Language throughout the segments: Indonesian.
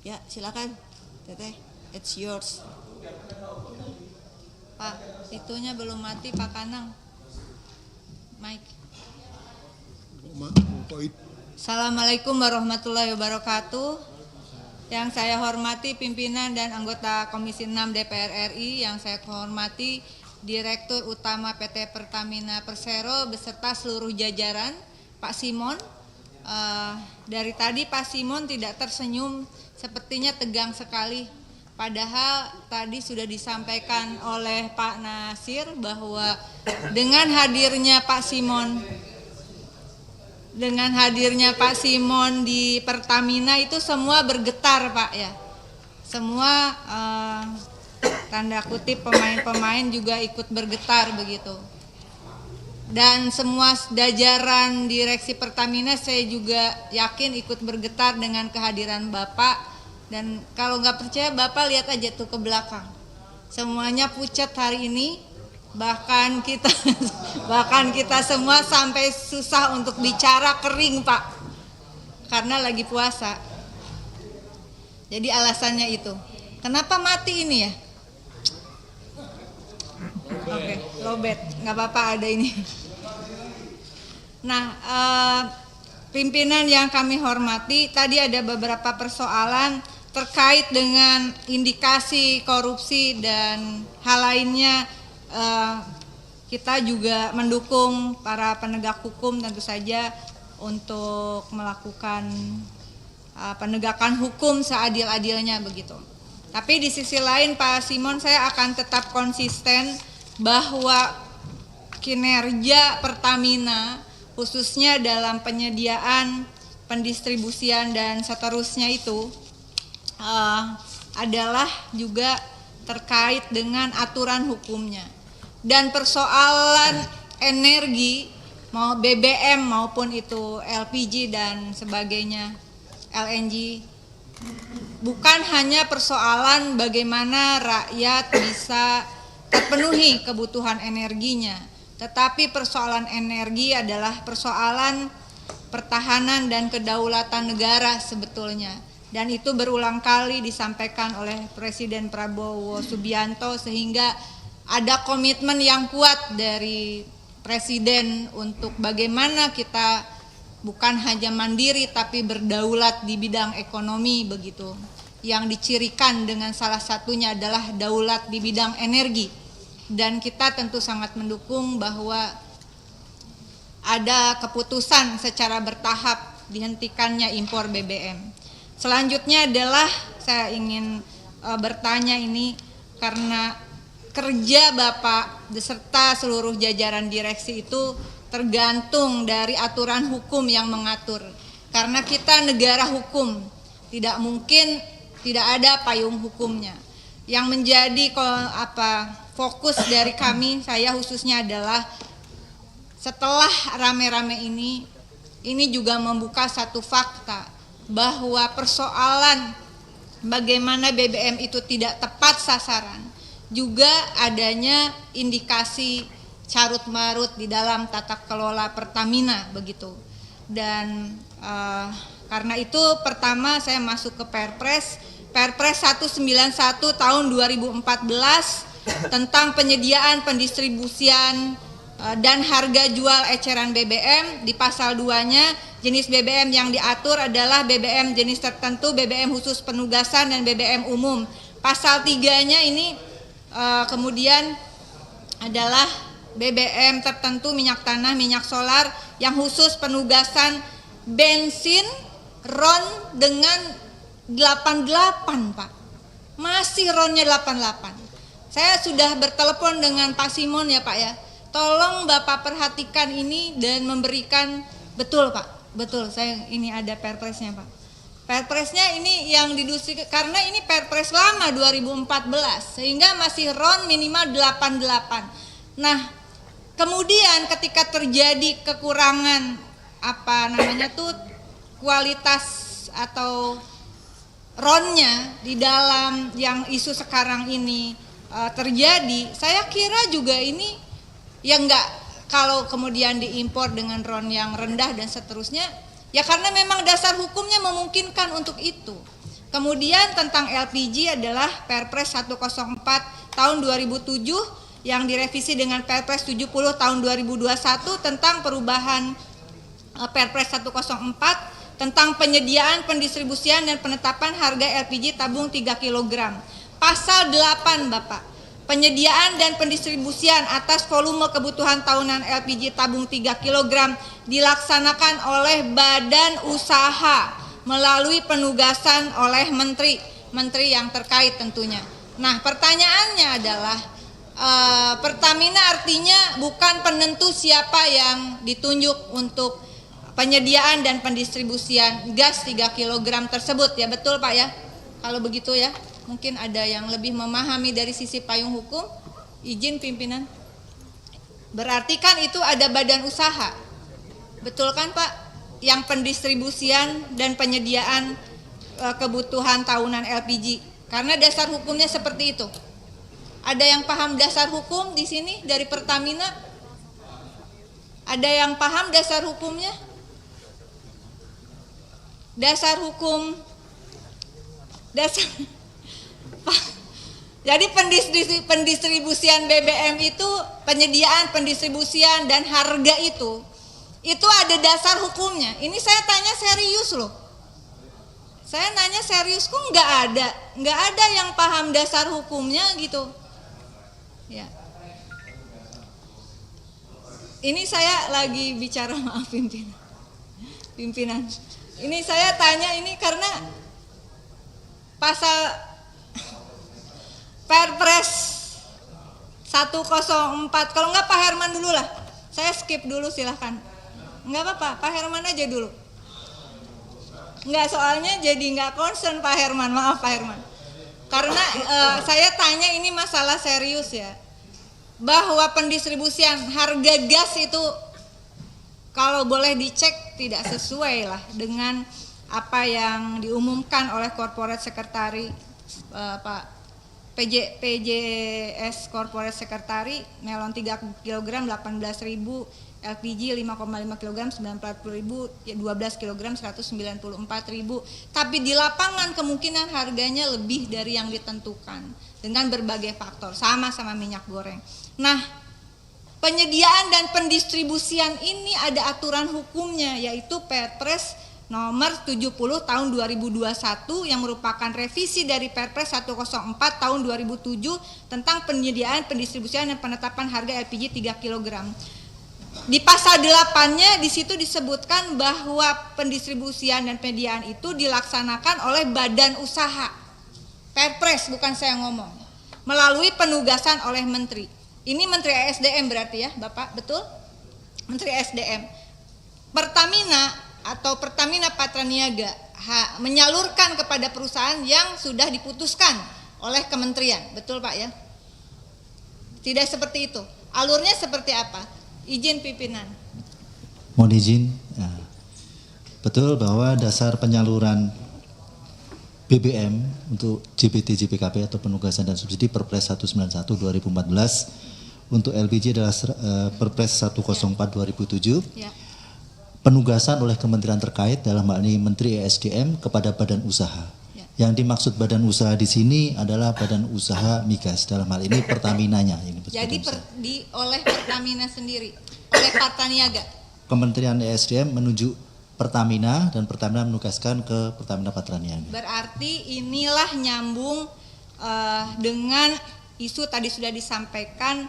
Ya, silakan. Teteh, it's yours. Pak, itunya belum mati Pak Kanang. Mike. Assalamualaikum warahmatullahi wabarakatuh. Yang saya hormati pimpinan dan anggota Komisi 6 DPR RI, yang saya hormati Direktur Utama PT Pertamina Persero beserta seluruh jajaran, Pak Simon. Dari tadi Pak Simon tidak tersenyum, sepertinya tegang sekali. Padahal tadi sudah disampaikan oleh Pak Nasir bahwa dengan hadirnya Pak Simon di Pertamina itu semua bergetar Pak ya. Semua tanda kutip pemain-pemain juga ikut bergetar begitu. Dan semua jajaran direksi Pertamina saya juga yakin ikut bergetar dengan kehadiran Bapak. Dan kalau nggak percaya Bapak lihat aja tuh ke belakang. Semuanya pucat hari ini. Bahkan kita semua sampai susah untuk bicara, kering Pak. Karena lagi puasa. Jadi alasannya itu. Kenapa mati ini ya? Oke, lobet, nggak apa-apa ada ini. Nah, pimpinan yang kami hormati, tadi ada beberapa persoalan terkait dengan indikasi korupsi dan hal lainnya. Kita juga mendukung para penegak hukum tentu saja untuk melakukan penegakan hukum seadil-adilnya begitu. Tapi di sisi lain Pak Simon, saya akan tetap konsisten bahwa kinerja Pertamina khususnya dalam penyediaan, pendistribusian dan seterusnya itu adalah juga terkait dengan aturan hukumnya. Dan persoalan energi, mau BBM maupun itu LPG dan sebagainya, LNG, bukan hanya persoalan bagaimana rakyat bisa terpenuhi kebutuhan energinya, tetapi persoalan energi adalah persoalan pertahanan dan kedaulatan negara sebetulnya. Dan itu berulang kali disampaikan oleh Presiden Prabowo Subianto, sehingga ada komitmen yang kuat dari Presiden untuk bagaimana kita bukan hanya mandiri tapi berdaulat di bidang ekonomi begitu. Yang dicirikan dengan salah satunya adalah daulat di bidang energi. Dan kita tentu sangat mendukung bahwa ada keputusan secara bertahap dihentikannya impor BBM. Selanjutnya adalah saya ingin bertanya ini karena kerja Bapak beserta seluruh jajaran direksi itu tergantung dari aturan hukum yang mengatur. Karena kita negara hukum, tidak mungkin tidak ada payung hukumnya. Yang menjadi fokus dari kami, saya khususnya adalah setelah rame-rame ini juga membuka satu fakta bahwa persoalan bagaimana BBM itu tidak tepat sasaran, juga adanya indikasi carut-marut di dalam tata kelola Pertamina begitu. Dan karena itu pertama saya masuk ke Perpres 191 tahun 2014 tentang penyediaan, pendistribusian dan harga jual eceran BBM. Di pasal 2-nya jenis BBM yang diatur adalah BBM jenis tertentu, BBM khusus penugasan dan BBM umum. Pasal 3-nya ini kemudian adalah BBM tertentu, minyak tanah, minyak solar yang khusus penugasan bensin RON dengan 88 Pak. Masih RON-nya 88. Saya sudah bertelepon dengan Pak Simon ya Pak ya. Tolong Bapak perhatikan ini dan memberikan, betul Pak, betul, saya ini ada perpresnya Pak. Perpresnya ini yang diduduki karena ini perpres lama 2014 sehingga masih RON minimal 88. Nah, kemudian ketika terjadi kekurangan kualitas atau RON-nya di dalam yang isu sekarang ini terjadi, saya kira juga ini ya enggak, kalau kemudian diimpor dengan RON yang rendah dan seterusnya, ya karena memang dasar hukumnya memungkinkan untuk itu. Kemudian tentang LPG adalah Perpres 104 tahun 2007 yang direvisi dengan Perpres 70 tahun 2021 tentang perubahan Perpres 104 tentang penyediaan, pendistribusian dan penetapan harga LPG tabung 3 kg. Pasal 8 Bapak, penyediaan dan pendistribusian atas volume kebutuhan tahunan LPG tabung 3 kg dilaksanakan oleh badan usaha melalui penugasan oleh menteri yang terkait tentunya. Nah, pertanyaannya adalah Pertamina artinya bukan penentu siapa yang ditunjuk untuk penyediaan dan pendistribusian gas 3 kg tersebut, ya betul Pak ya? Kalau begitu ya, mungkin ada yang lebih memahami dari sisi payung hukum. Izin pimpinan. Berarti kan itu ada badan usaha, betul kan Pak? Yang pendistribusian dan penyediaan kebutuhan tahunan LPG. Karena dasar hukumnya seperti itu. Ada yang paham dasar hukum di sini dari Pertamina? Ada yang paham dasar hukumnya? Dasar hukum jadi pendistribusian BBM itu penyediaan, pendistribusian dan harga itu ada dasar hukumnya. Ini saya tanya serius loh. Saya nanya serius, kok nggak ada yang paham dasar hukumnya gitu. Ya. Ini saya lagi bicara, maaf pimpinan. Ini saya tanya ini karena pasal Perpres 104, kalau enggak Pak Herman dulu lah. Saya skip dulu silahkan. Enggak apa-apa, Pak Herman aja dulu. Enggak, soalnya jadi enggak concern Pak Herman, maaf Pak Herman. Karena saya tanya ini masalah serius ya. Bahwa pendistribusian harga gas itu kalau boleh dicek tidak sesuai lah dengan apa yang diumumkan oleh Corporate Secretary Pak PJS Corporate Secretary, melon 3 kg 18.000, LPG 5,5 kg 940.000, 12 kg 194.000. Tapi di lapangan kemungkinan harganya lebih dari yang ditentukan dengan berbagai faktor, sama-sama minyak goreng. Nah, penyediaan dan pendistribusian ini ada aturan hukumnya, yaitu Perpres nomor 70 tahun 2021 yang merupakan revisi dari Perpres 104 tahun 2007 tentang penyediaan, pendistribusian dan penetapan harga LPG 3 kg. Di pasal 8-nya di situ disebutkan bahwa pendistribusian dan penyediaan itu dilaksanakan oleh badan usaha. Perpres, bukan saya ngomong. Melalui penugasan oleh menteri. Ini Menteri ESDM berarti ya, Bapak, betul? Menteri ESDM. Pertamina atau Pertamina Patraniaga menyalurkan kepada perusahaan yang sudah diputuskan oleh kementerian, betul Pak ya? Tidak seperti itu. Alurnya seperti apa? Izin pimpinan. Mohon izin. Ya. Betul bahwa dasar penyaluran BBM untuk JBT JPKP atau penugasan dan subsidi Perpres 191 2014 untuk LPG adalah Perpres 104 2007. Ya. Penugasan oleh kementerian terkait dalam hal ini Menteri ESDM kepada badan usaha. Ya. Yang dimaksud badan usaha di sini adalah badan usaha migas, dalam hal ini Pertaminanya. Jadi oleh Pertamina sendiri, oleh Patraniaga. Kementerian ESDM menunjuk Pertamina dan Pertamina menugaskan ke Pertamina Patraniaga. Berarti inilah nyambung dengan isu tadi sudah disampaikan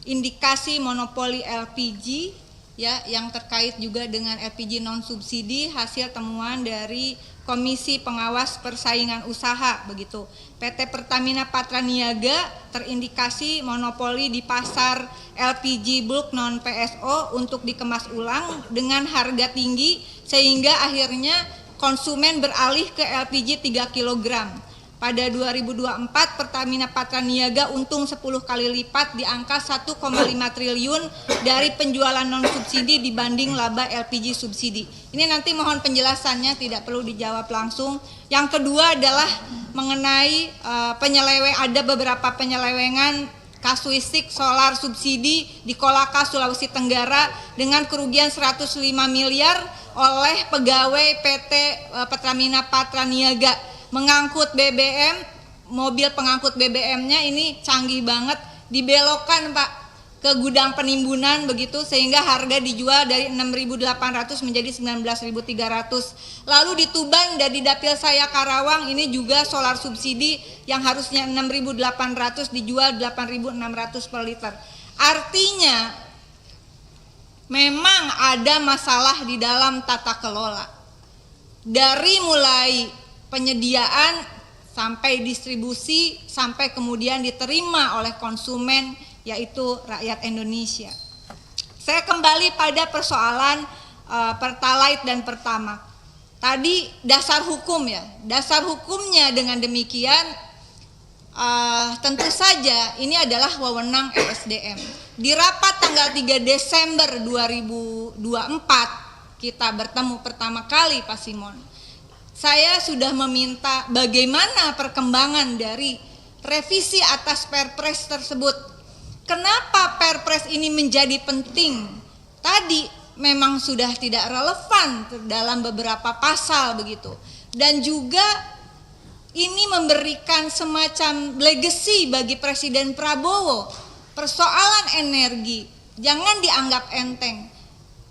indikasi monopoli LPG ya, yang terkait juga dengan LPG non subsidi hasil temuan dari Komisi Pengawas Persaingan Usaha begitu. PT Pertamina Patraniaga terindikasi monopoli di pasar LPG bulk non PSO untuk dikemas ulang dengan harga tinggi sehingga akhirnya konsumen beralih ke LPG 3 kg. Pada 2024 Pertamina Patraniaga untung 10 kali lipat di angka 1,5 triliun dari penjualan non subsidi dibanding laba LPG subsidi. Ini nanti mohon penjelasannya, tidak perlu dijawab langsung. Yang kedua adalah mengenai ada beberapa penyelewengan kasuistik solar subsidi di Kolaka, Sulawesi Tenggara dengan kerugian 105 miliar oleh pegawai PT Pertamina Patraniaga. mengangkut BBM, mobil pengangkut BBM-nya ini canggih banget, dibelokkan Pak ke gudang penimbunan begitu, sehingga harga dijual dari 6.800 menjadi 19.300. Lalu di Tuban dan di dapil saya Karawang ini juga solar subsidi yang harusnya 6.800 dijual 8.600 per liter. Artinya memang ada masalah di dalam tata kelola. Dari mulai penyediaan sampai distribusi sampai kemudian diterima oleh konsumen, yaitu rakyat Indonesia. Saya kembali pada persoalan Pertalite dan Pertamax. Tadi dasar hukum ya, dasar hukumnya dengan demikian tentu saja ini adalah wewenang ESDM. Di rapat tanggal 3 Desember 2024 kita bertemu pertama kali Pak Simon. Saya sudah meminta bagaimana perkembangan dari revisi atas Perpres tersebut. Kenapa Perpres ini menjadi penting? Tadi memang sudah tidak relevan dalam beberapa pasal begitu. Dan juga ini memberikan semacam legacy bagi Presiden Prabowo. Persoalan energi jangan dianggap enteng.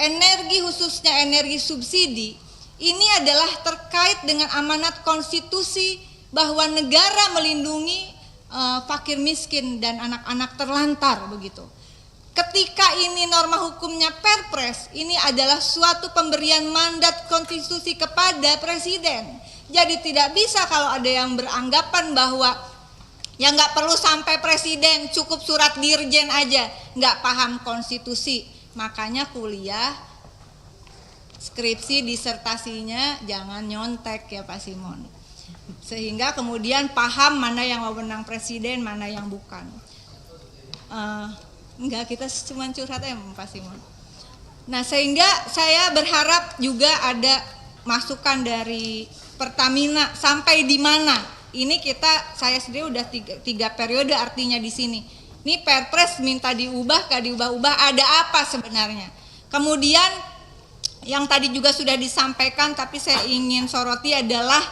Energi khususnya energi subsidi ini adalah terkait dengan amanat konstitusi bahwa negara melindungi fakir miskin dan anak-anak terlantar begitu. Ketika ini norma hukumnya Perpres, ini adalah suatu pemberian mandat konstitusi kepada presiden. Jadi tidak bisa kalau ada yang beranggapan bahwa ya nggak perlu sampai presiden, cukup surat dirjen aja, nggak paham konstitusi. Makanya kuliah, skripsi, disertasinya jangan nyontek ya Pak Simon. Sehingga kemudian paham mana yang wewenang presiden, mana yang bukan. Enggak, kita cuma curhat ya Pak Simon. Nah, sehingga saya berharap juga ada masukan dari Pertamina sampai di mana. Ini saya sendiri udah tiga periode artinya di sini. Ini Perpres minta diubah, gak diubah-ubah, ada apa sebenarnya? Kemudian yang tadi juga sudah disampaikan tapi saya ingin soroti adalah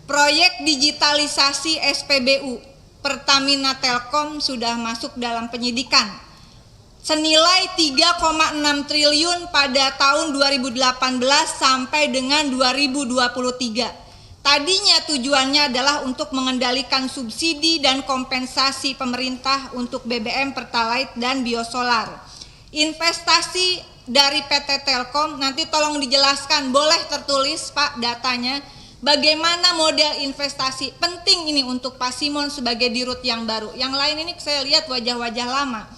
proyek digitalisasi SPBU Pertamina Telkom sudah masuk dalam penyidikan senilai 3,6 triliun pada tahun 2018 sampai dengan 2023. Tadinya tujuannya adalah untuk mengendalikan subsidi dan kompensasi pemerintah untuk BBM, Pertalite dan biosolar. Investasi dari PT Telkom nanti tolong dijelaskan, boleh tertulis Pak datanya. Bagaimana model investasi penting ini untuk Pak Simon sebagai dirut yang baru. Yang lain ini saya lihat wajah-wajah lama.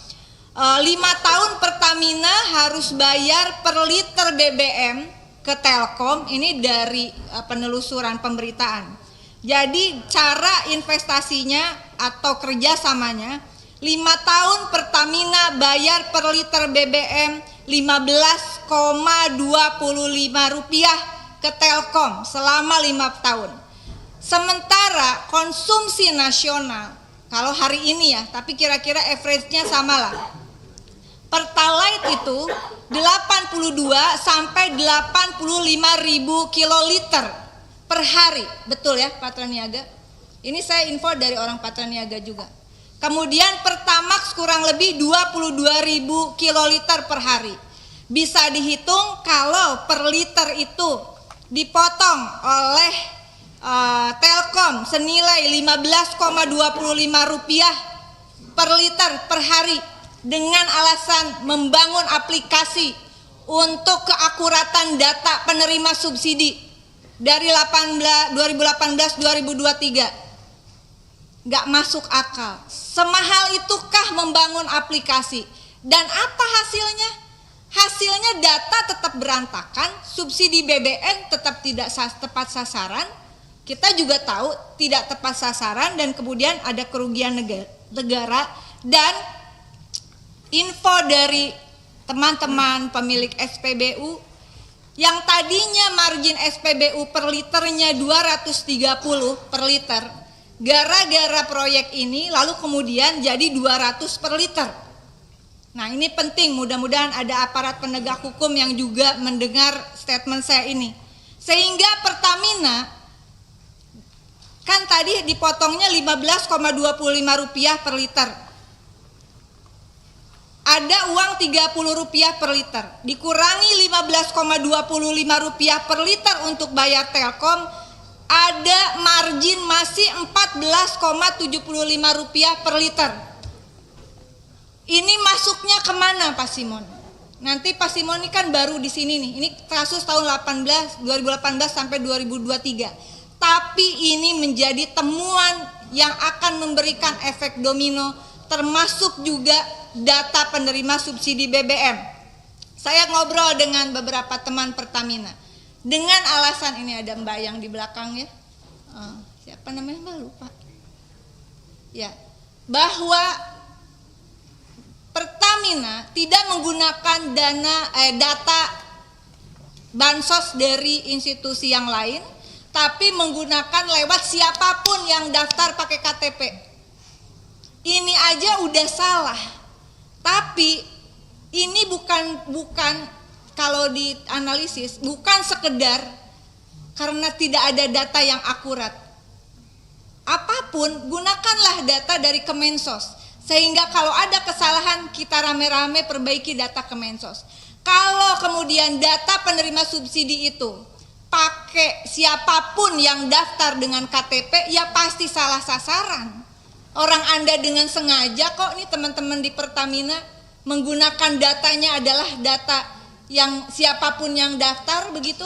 5 tahun Pertamina harus bayar per liter BBM ke Telkom, ini dari penelusuran pemberitaan. Jadi cara investasinya atau kerjasamanya, 5 tahun Pertamina bayar per liter BBM 15,25 rupiah ke Telkom selama 5 tahun. Sementara konsumsi nasional, kalau hari ini ya, tapi kira-kira average-nya sama lah. Pertalite itu 82 sampai 85 ribu kiloliter per hari. Betul ya Patraniaga? Ini saya info dari orang Patraniaga juga. Kemudian Pertamax kurang lebih 22 ribu kiloliter per hari. Bisa dihitung kalau per liter itu dipotong oleh Telkom senilai 15,25 rupiah per liter per hari dengan alasan membangun aplikasi untuk keakuratan data penerima subsidi dari 2018-2023. Nggak masuk akal. Semahal itukah membangun aplikasi? Dan apa hasilnya? Hasilnya data tetap berantakan, subsidi BBM tetap tidak tepat sasaran. Kita juga tahu tidak tepat sasaran dan kemudian ada kerugian negara. Dan info dari teman-teman pemilik SPBU yang tadinya margin SPBU per liternya 230 per liter, gara-gara proyek ini lalu kemudian jadi 200 per liter. Nah ini penting, mudah-mudahan ada aparat penegak hukum yang juga mendengar statement saya ini. Sehingga Pertamina tadi dipotongnya Rp15,25 per liter. Ada uang Rp30 per liter, dikurangi Rp15,25 per liter untuk bayar Telkom, ada margin masih Rp14,75 per liter. Ini masuknya kemana Pak Simon? Nanti Pak Simon ini kan baru di sini nih, ini kasus tahun 2018 sampai 2023. Tapi ini menjadi temuan yang akan memberikan efek domino, termasuk juga data penerima subsidi BBM. Saya ngobrol dengan beberapa teman Pertamina dengan alasan, ini ada Mbak yang di belakang ya, siapa namanya Mbak, lupa ya, bahwa Pertamina tidak menggunakan data bansos dari institusi yang lain, tapi menggunakan lewat siapapun yang daftar pakai KTP. Ini aja udah salah. Tapi ini bukan kalau dianalisis bukan sekedar karena tidak ada data yang akurat. Apapun, gunakanlah data dari Kemensos, sehingga kalau ada kesalahan kita rame-rame perbaiki data Kemensos. Kalau kemudian data penerima subsidi itu pakai siapapun yang daftar dengan KTP, ya pasti salah sasaran. Orang Anda dengan sengaja kok nih teman-teman di Pertamina menggunakan datanya adalah data yang siapapun yang daftar begitu.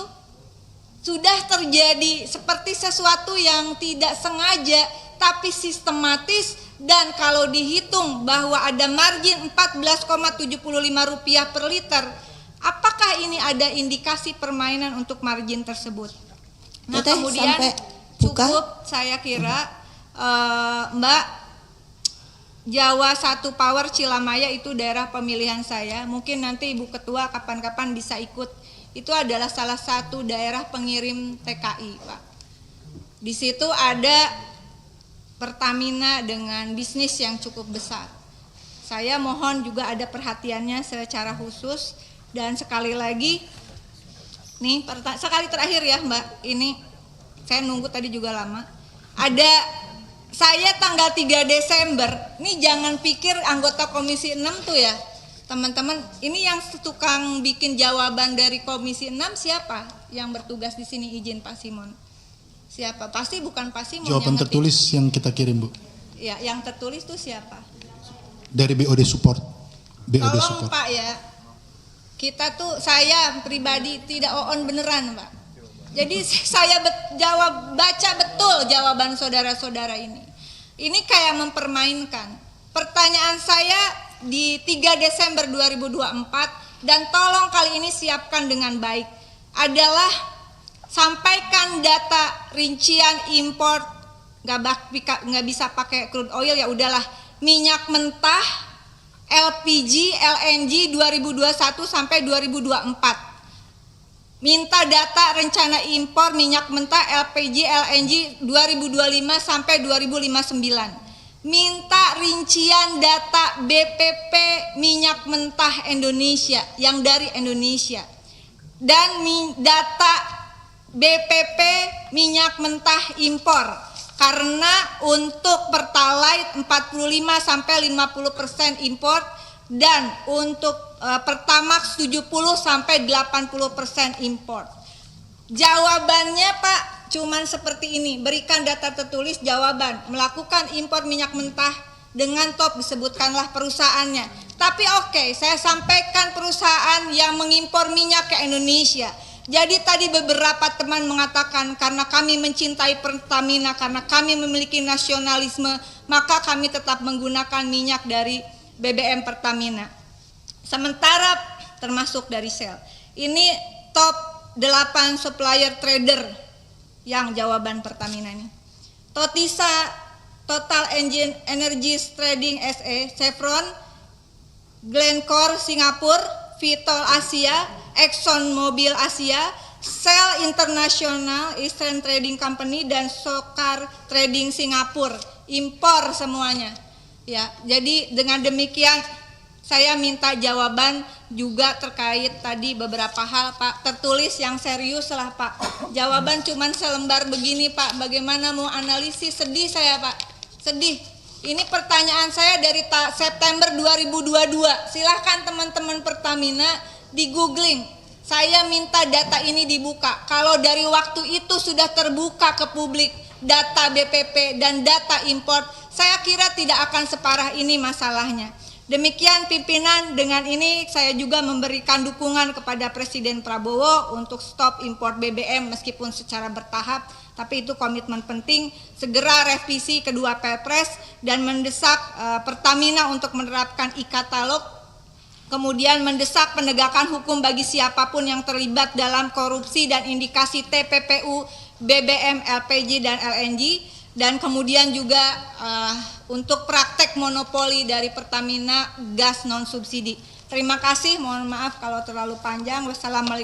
Sudah terjadi seperti sesuatu yang tidak sengaja tapi sistematis, dan kalau dihitung bahwa ada margin Rp14,75 per liter, apakah ini ada indikasi permainan untuk margin tersebut? Nah, kemudian cukup saya kira Mbak, Jawa 1 Power Cilamaya itu daerah pemilihan saya. Mungkin nanti Ibu Ketua kapan-kapan bisa ikut. Itu adalah salah satu daerah pengirim TKI, Pak. Di situ ada Pertamina dengan bisnis yang cukup besar. Saya mohon juga ada perhatiannya secara khusus, dan sekali lagi nih sekali terakhir ya Mbak, ini saya nunggu tadi juga lama. Ada saya tanggal 3 Desember, ini jangan pikir anggota Komisi 6 tuh ya teman-teman, ini yang tukang bikin jawaban dari Komisi 6 siapa yang bertugas di sini, izin Pak Simon? Siapa? Pasti bukan Pak Simon. Jawaban yang tertulis yang kita kirim, Bu. Ya, yang tertulis tuh siapa? Dari BOD Support. BOD Tolong Support. Pak ya, kita tuh, saya pribadi tidak on beneran Pak. Jadi saya baca betul jawaban saudara-saudara ini. Ini kayak mempermainkan. Pertanyaan saya di 3 Desember 2024, dan tolong kali ini siapkan dengan baik, adalah sampaikan data rincian import, nggak bisa pakai crude oil, ya udahlah, minyak mentah, LPG, LNG 2021 sampai 2024. Minta data rencana impor minyak mentah LPG LNG 2025 sampai 2059. Minta rincian data BPP minyak mentah Indonesia yang dari Indonesia. Dan data BPP minyak mentah impor. Karena untuk Pertalite 45 sampai 50% impor, dan untuk Pertamax 70 sampai 80% impor. Jawabannya Pak cuman seperti ini, berikan data tertulis jawaban, melakukan impor minyak mentah dengan top, disebutkanlah perusahaannya. Tapi oke, saya sampaikan perusahaan yang mengimpor minyak ke Indonesia. Jadi tadi beberapa teman mengatakan karena kami mencintai Pertamina, karena kami memiliki nasionalisme, maka kami tetap menggunakan minyak dari BBM Pertamina. Sementara termasuk dari Shell. Ini top 8 supplier trader yang jawaban Pertamina ini. Totisa, Total Engine Energies Trading SE, Chevron, Glencore Singapura, Vitol Asia, Exxon Mobil Asia, Shell International, Eastern Trading Company, dan Sokar Trading Singapura. Impor semuanya. Ya, jadi dengan demikian Saya minta jawaban juga terkait tadi beberapa hal Pak, tertulis yang serius lah Pak. Jawaban cuman selembar begini Pak, bagaimana mau analisis, sedih saya Pak, sedih. Ini pertanyaan saya dari September 2022, silahkan teman-teman Pertamina di googling. Saya minta data ini dibuka, kalau dari waktu itu sudah terbuka ke publik, data BPP dan data impor, saya kira tidak akan separah ini masalahnya. Demikian pimpinan, dengan ini saya juga memberikan dukungan kepada Presiden Prabowo untuk stop impor BBM meskipun secara bertahap, tapi itu komitmen penting, segera revisi kedua Perpres dan mendesak Pertamina untuk menerapkan e-katalog, kemudian mendesak penegakan hukum bagi siapapun yang terlibat dalam korupsi dan indikasi TPPU, BBM, LPG, dan LNG, dan kemudian juga untuk praktek monopoli dari Pertamina gas non subsidi. Terima kasih, mohon maaf kalau terlalu panjang. Wassalamualaikum.